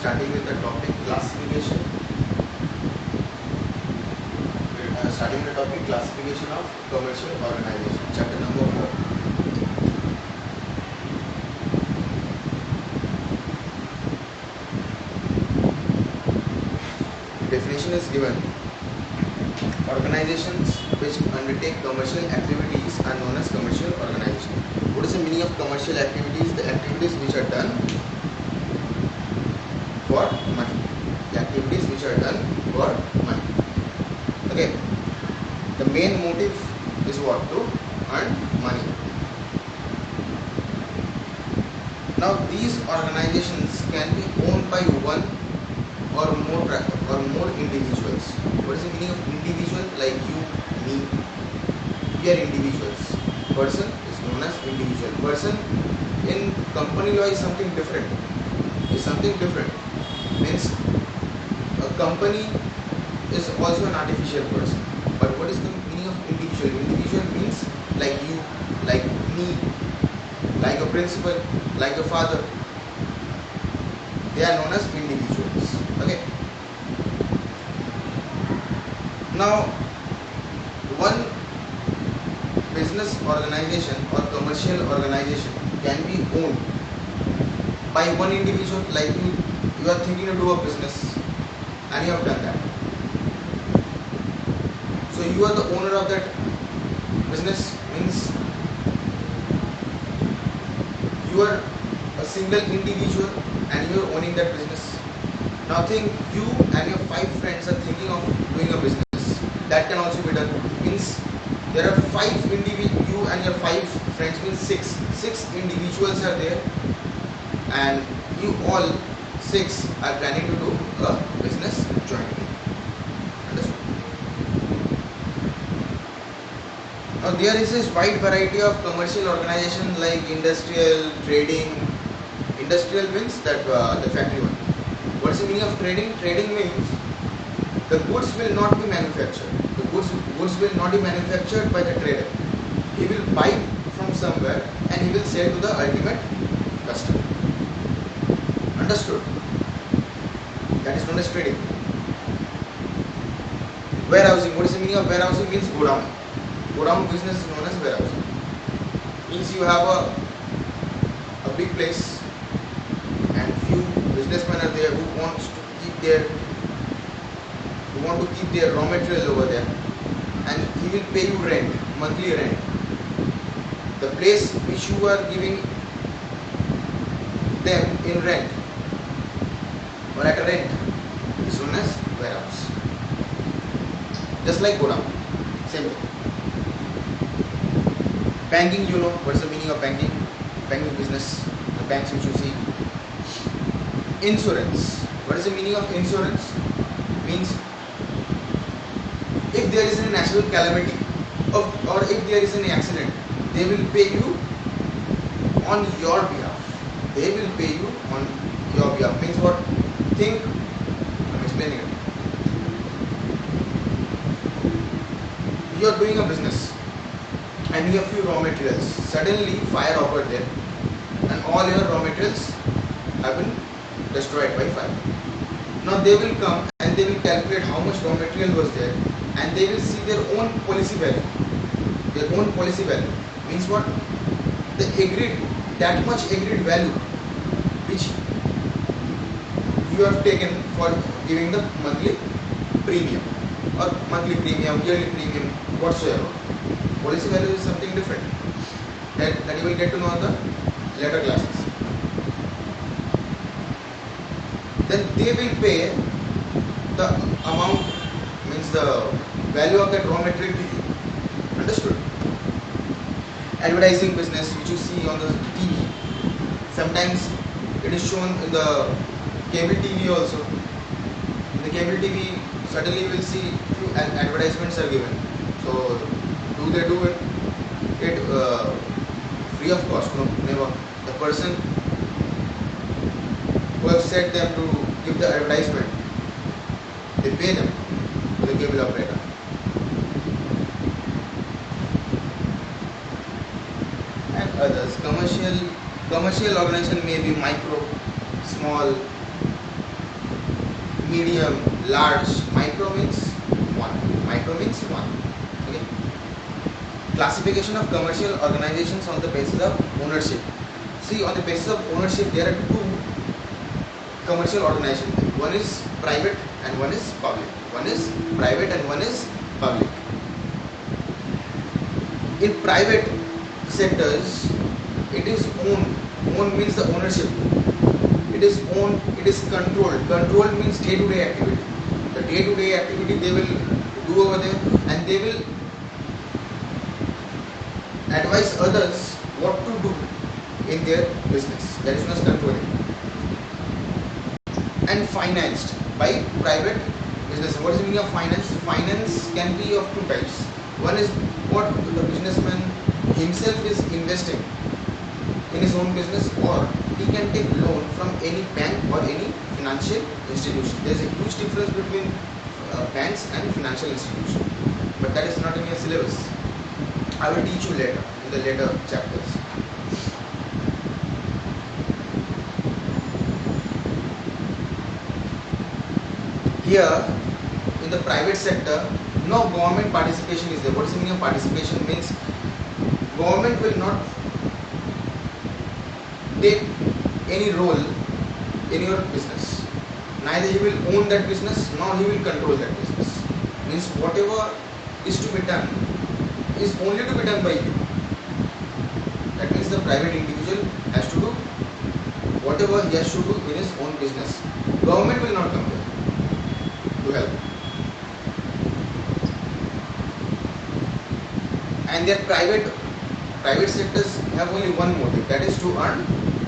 starting with the topic classification. Starting with the topic classification of commercial organization, chapter number 4. Definition is given. Organizations which undertake commercial activities are known as commercial organization. What is the meaning of commercial activities? The activities which are done for money. The activities which are done for money. Okay. The main motive is what? To earn money. Now these organizations can be owned by one or more individuals. What is the meaning of individual? Like you, me, we are individuals. Person is known as individual. Person in company law is something different. Is something different. Means a company is also an artificial person. But what is the meaning of individual? Individual means like you, like me, like a principal, like a father. They are known as individuals. Okay. Now, one business organization or commercial organization can be owned by one individual. Like you are thinking to do a business and you have done that. So you are the owner of that business, means you are a single individual and you are owning that business. Now think you and your 5 friends are thinking of doing a business. That can also be done. Means there are 5 individuals, you and your 5 friends means 6. 6 individuals are there and you all 6 are planning to do a business jointly. Understood? Now there is this wide variety of commercial organizations like industrial, trading. Industrial means that the factory one. What is the meaning of trading? Trading means the goods will not be manufactured. The goods will not be manufactured by the trader. He will buy from somewhere and he will sell to the ultimate customer. Understood? That is known as trading. Warehousing. What is the meaning of warehousing? Means go down. Go down business is known as warehousing. Means you have a big place and few businessmen are there who want to keep their raw material over there, and he will pay you rent, monthly rent. The place which you are giving them in rent or at a rent is known as warehouse. Just like go down, same thing. Banking, you know what is the meaning of banking? Banking business, the banks which you see. Insurance. What is the meaning of insurance? Means if there is a natural calamity or if there is an accident, they will pay you on your behalf. They will pay you on your behalf. Means what? Think, I'm explaining it. You are doing a business and you have few raw materials. Suddenly fire occurred there and all your raw materials have been destroyed by fire. Now they will come and they will calculate how much raw material was there and they will see their own policy value. Their own policy value means what? That much agreed value which you have taken for giving the monthly premium or monthly premium, yearly premium, whatsoever. Policy value is something different that you will get to know in the later classes. Then they will pay the amount, means the value of that raw material to you. Understood? Advertising business which you see on the TV. Sometimes it is shown in the cable TV also. In the cable TV, suddenly you will see few advertisements are given. So do they do it free of cost? No, never. The person who have set them to give the advertisement, they pay them to the cable operator. And others, commercial organization may be micro, small, medium, large. Micro means one. Micro means one. Okay. Classification of commercial organizations on the basis of ownership. See, on the basis of ownership, there are two commercial organizations. One is private and one is public. One is private and one is public. In private sectors, it is owned. Owned means the ownership. It is owned, it is controlled. Controlled means day-to-day activity. The day-to-day activity they will do over there, and they will advise others what to do in their business. That is known as controlling. And financed by private business. What is the meaning of finance? Finance can be of two types. One is what the businessman himself is investing in his own business, or he can take loan from any bank or any financial institution. There is a huge difference between banks and financial institutions, but that is not in your syllabus. I will teach you later in the later chapters. Here in the private sector, no government participation is there. What is the meaning of participation? Means government will not take any role in your business. Neither he will own that business, nor he will control that business. Means whatever is to be done is only to be done by you. That means the private individual has to do whatever he has to do in his own business. Government will not come there to help. And their private sectors have only one motive, that is to earn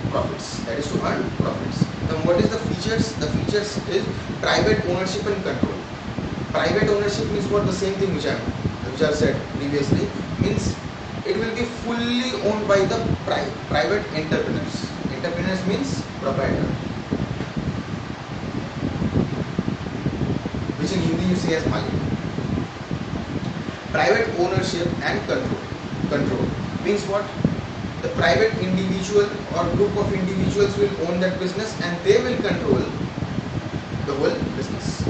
profits. That is to earn profits. Now what is the features? The features is private ownership and control. Private ownership means what? The same thing which I have said previously. Means it will be fully owned by the private entrepreneurs. Entrepreneurs means proprietor, which in Hindi you say as Malik. Private ownership and control. Control means what? The private individual or group of individuals will own that business, and they will control the whole business.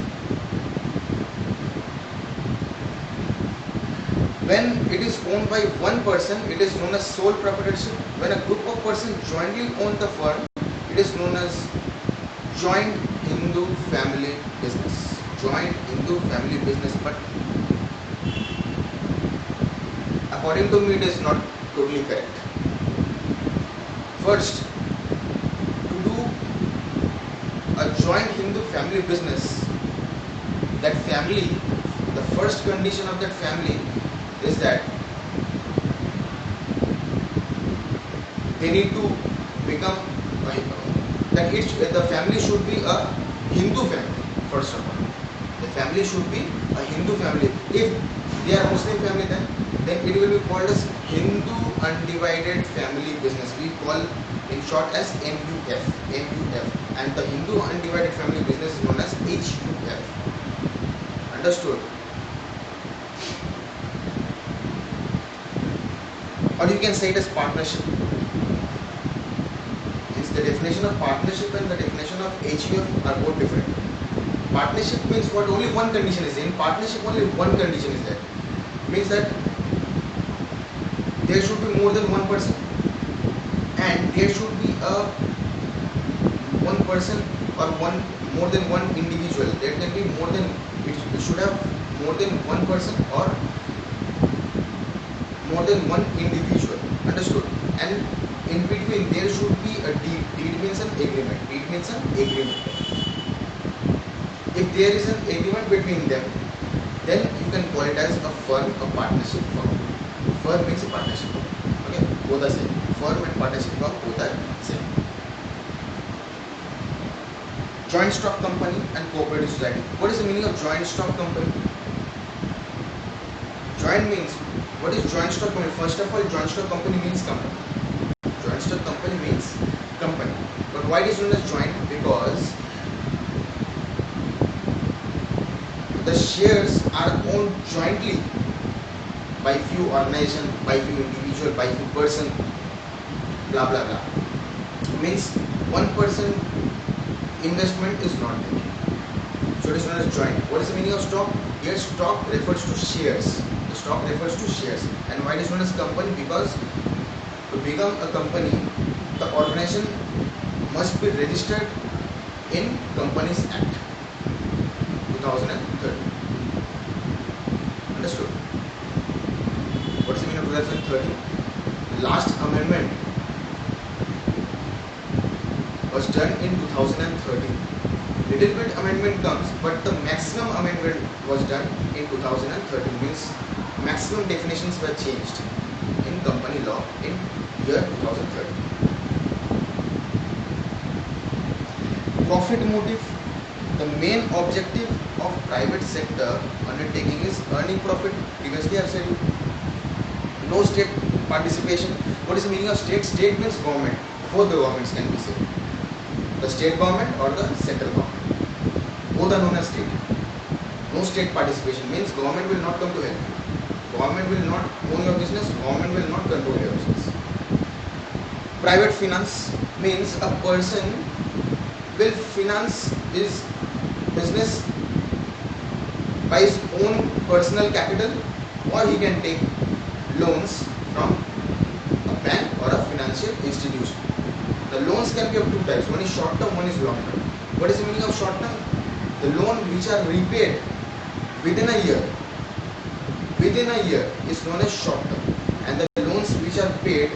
When it is owned by one person, it is known as sole proprietorship. When a group of persons jointly own the firm, it is known as joint Hindu family business. Joint Hindu family business, but according to me it is not totally correct. First, to do a joint Hindu family business, that family, the first condition of that family is that they need to become the family should be a Hindu family. First of all, the family should be a Hindu family. If they are Muslim family, then it will be called as Hindu undivided family business. We call in short as MUF. MUF, and the Hindu undivided family business is known as HUF. Understood? Or you can say it as partnership. It's the definition of partnership and the definition of HUF are both different. Partnership means what? Only one condition is there. In partnership, only one condition is there. Means that there should be more than one person, and there should be a one person or more than one individual. There can be more than, it should have more than one person or more than one individual. Understood? And in between there should be a deed. Deed means an agreement. Deed means an agreement. If there is an agreement between them, then you can call it as a firm, a partnership firm. Firm means a partnership. Okay, both are same. Firm and partnership firm both are same. Joint stock company and cooperative society. What is the meaning of joint stock company? Joint means, what is joint stock company? First of all, joint stock company means company. Joint stock company means company. But why it is known as joint? Because the shares are owned jointly by few organization, by few individual, by few person, blah blah blah. Means one person investment is not there. So it is known as joint. What is the meaning of stock? Here stock refers to shares. The stock refers to shares. And why it is known as company? Because to become a company, the organization must be registered in Companies Act 2013. Understood? What is the meaning of 2013? The last amendment was done in 2013. Little bit amendment comes, but the maximum amendment was done in 2013. Means maximum definitions were changed in company law in year 2013. Profit motive. The main objective of private sector undertaking is earning profit. Previously I have said no state participation. What is the meaning of state? State means government. Both the governments can be said. The state government or the central government. Both are known as state. No state participation means government will not come to help. Government will not own your business. Government will not control your business. Private finance means a person will finance his business by his own personal capital, or he can take loans from a bank or a financial institution. The loans can be of two types. One is short term, one is long term. What is the meaning of short term? The loan which are repaid within a year. Within a year is known as short term. And the loans which are paid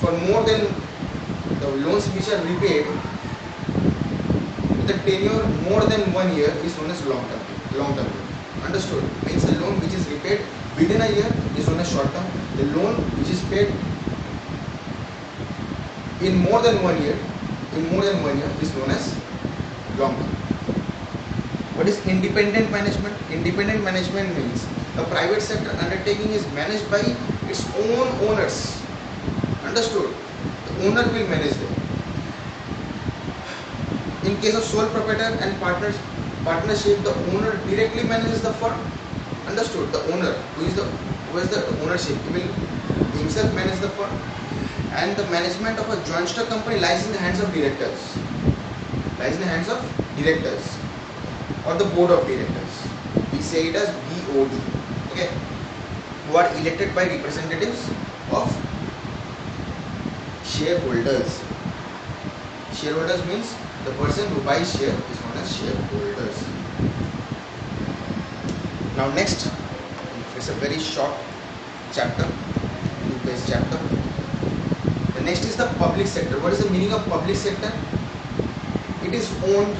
for more than the loans which are repaid with a tenure more than 1 year is known as long term. Long term. Understood? Means the loan which is repaid within a year is known as short term. The loan which is paid in more than 1 year, is known as long term. What is independent management? Independent management means a private sector undertaking is managed by its own owners. Understood? The owner will manage them. In case of sole proprietor and partnership, the owner directly manages the firm. Understood? The owner, who is the ownership, he will himself manage the firm. And the management of a joint stock company lies in the hands of directors. Or the board of directors. We say it as BOD. Okay? Who are elected by representatives of shareholders. Shareholders means the person who buys share is known as shareholders. Now next, it's a very short chapter, 2-page chapter. The next is the public sector. What is the meaning of public sector? It is owned,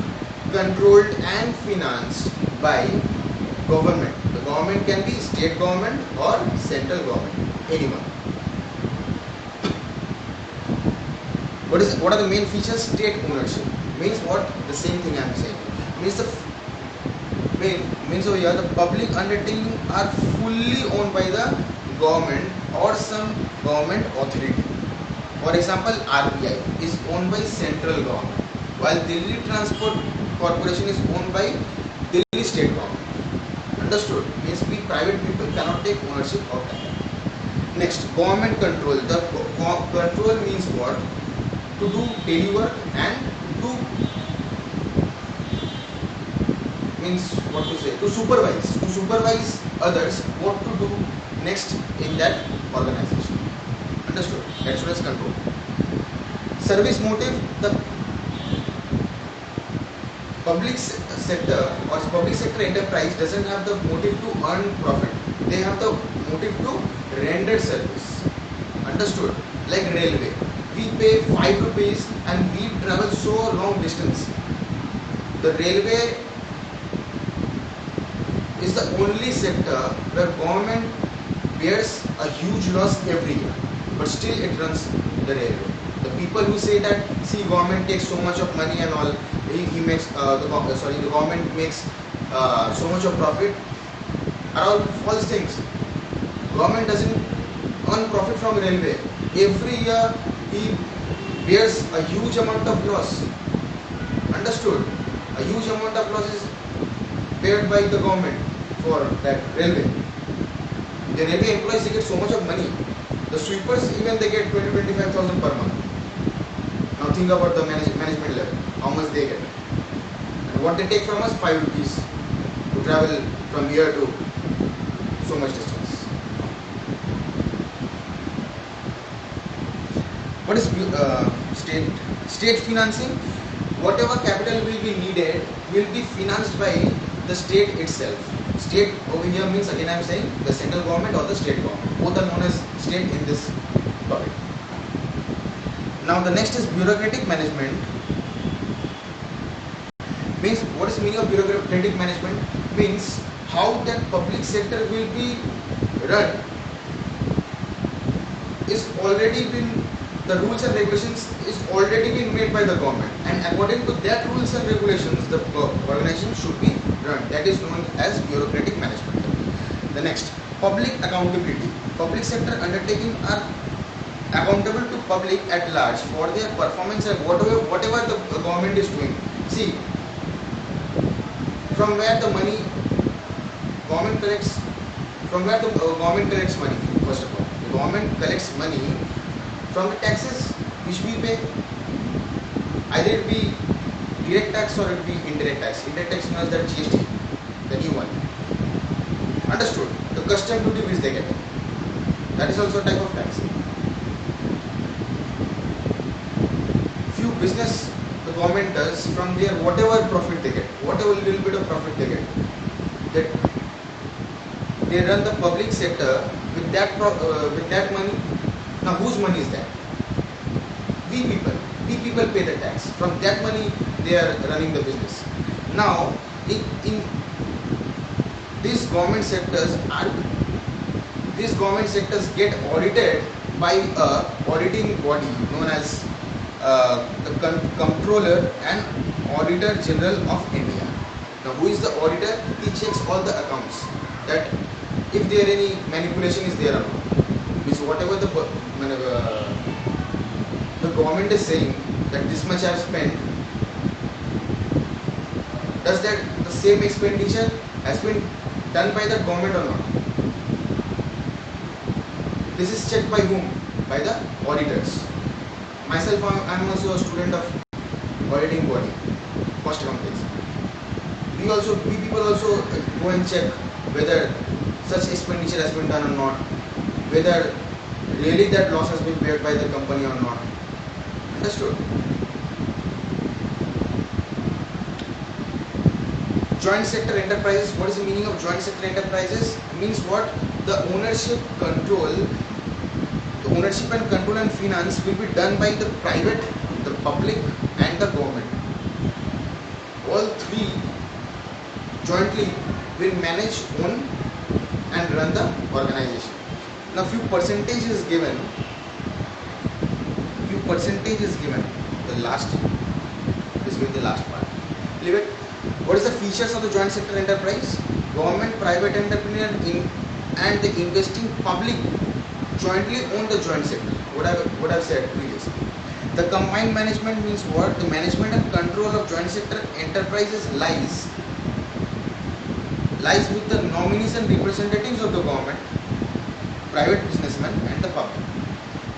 controlled and financed by government. The government can be state government or central government, anyone. What are the main features? State ownership. Means what? The same thing I am saying. Means over here the public undertaking are fully owned by the government or some government authority. For example, RBI is owned by central government, while Delhi Transport Corporation is owned by Delhi state government. Understood? Means we private people cannot take ownership of that. Next, government control. The control means what? To do daily work and to supervise others what to do next in that organization. Understood? That's what is control. Service motive. The public sector or public sector enterprise doesn't have the motive to earn profit. They have the motive to render service. Understood? Like railway. We pay 5 rupees and we travel so long distance. The railway is the only sector where government bears a huge loss every year, but still it runs the railway. The people who say that, see, government takes so much of money and all, the government makes so much of profit, are all false things. Government doesn't earn profit from railway. Every year he bears a huge amount of loss. Understood? A huge amount of loss is paid by the government for that railway. The railway employees, they get so much of money. The sweepers, even they get 20-25,000 per month. Now think about the management level, how much they get. And what they take from us, 5 rupees to travel from here to so much distance. What is state financing? Whatever capital will be needed will be financed by the state itself. State over here means, again I am saying, the central government or the state government. Both are known as state in this topic. Now the next is bureaucratic management. Means, what is the meaning of bureaucratic management? Means how that public sector will be run is already been, the rules and regulations is already been made by the government, and according to that rules and regulations the organization should be run. That is known as bureaucratic management. The next, public accountability. Public sector undertaking are accountable to public at large for their performance and whatever the government is doing. See, from where the money government collects, government collects money. First of all, the government collects money from the taxes which we pay. Either it be direct tax or it be indirect tax. Indirect tax known as that GST, the new one. Understood? The custom duty which they get, that is also a type of tax. Few business the government does from their whatever profit they get, whatever little bit of profit they get, that they run the public sector with that money. Now whose money is that? We people pay the tax. From that money they are running the business. Now in these government sectors get audited by a auditing body known as the Comptroller and Auditor General of India. Now who is the auditor? He checks all the accounts, that if there any manipulation is there or not. Which whatever the government is saying that this much I have spent, does that the same expenditure has been done by the government or not? This is checked by whom? By the auditors. Myself, I am also a student of auditing body, cost accountancy. We people also go and check whether such expenditure has been done or not, whether really that loss has been paid by the company or not. Understood? Joint sector enterprises. What is the meaning of joint sector enterprises? Means what? The ownership and control and finance will be done by the private, the public and the government. All three jointly will manage, own and run the organization. Now few percentage is given. The last, this will be the last part. Leave it. What is the features of the joint sector enterprise? Government, private entrepreneur and the investing public jointly own the joint sector. What I've said previously. The combined management means what? The management and control of joint sector enterprises lies with the nominees and representatives of the government, private businessmen and the public.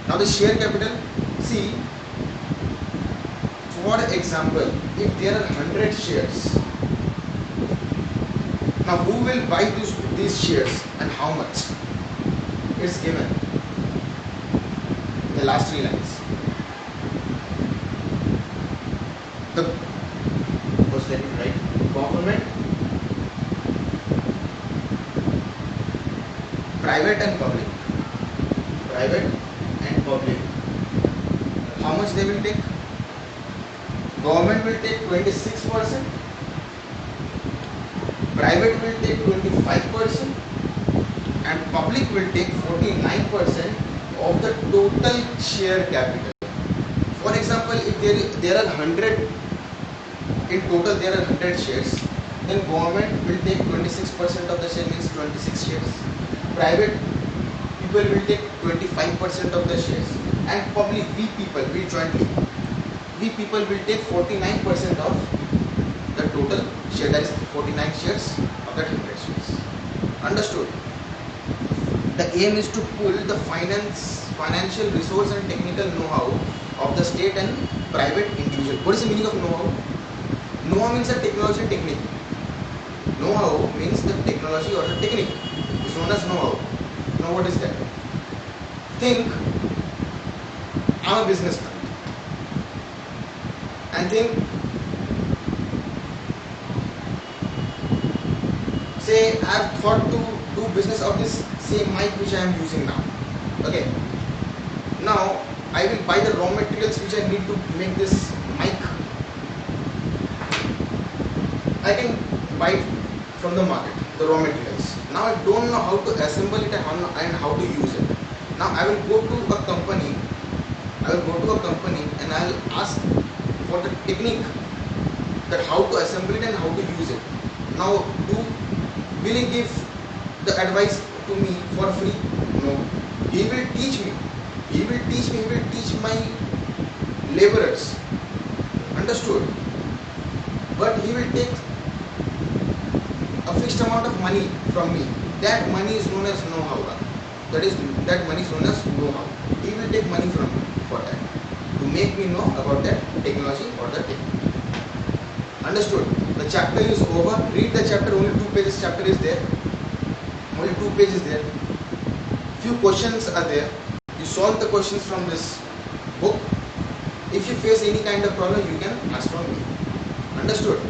Now the share capital. See, for example, if there are 100 shares, now who will buy these shares and how much? It's given in the last 3 lines. Let me write. Government, private and public. How much they will take? Government will take 26%, private will take 25%, and public will take 49% of the total share capital. For example, if there are 100 in total, there are 100 shares, then government will take 26% of the share, means 26 shares. Private people will take 25% of the shares, and public, we people will take 49% of the total share, that is 49 shares of that 100 shares. Understood? The aim is to pull the financial resource and technical know-how of the state and private individual. What is the meaning of know-how? Know-how means a technology technique. Know-how means the technology or the technique. It's known as know-how. Now what is that? Think I'm a businessman and think, say I've thought to do business of this same mic which I am using now. Okay. Now I will buy the raw materials which I need to make this mic. I can buy it from the market, the raw materials. Now I don't know how to assemble it and how to use it. Now I will go to a company. And I will ask for the technique, that how to assemble it and how to use it. Now will he give the advice to me for free? No. He will teach me. He will teach my laborers. Understood? But he will take a fixed amount of money from me. That money is known as know-how. That money is known as know-how. He will take money from me for that, to make me know about that technology or the technique. Understood? The chapter is over. Read the chapter. Only 2 pages chapter is there. Only 2 pages there. Few questions are there. You solve the questions from this book. If you face any kind of problem, you can ask from me. Understood?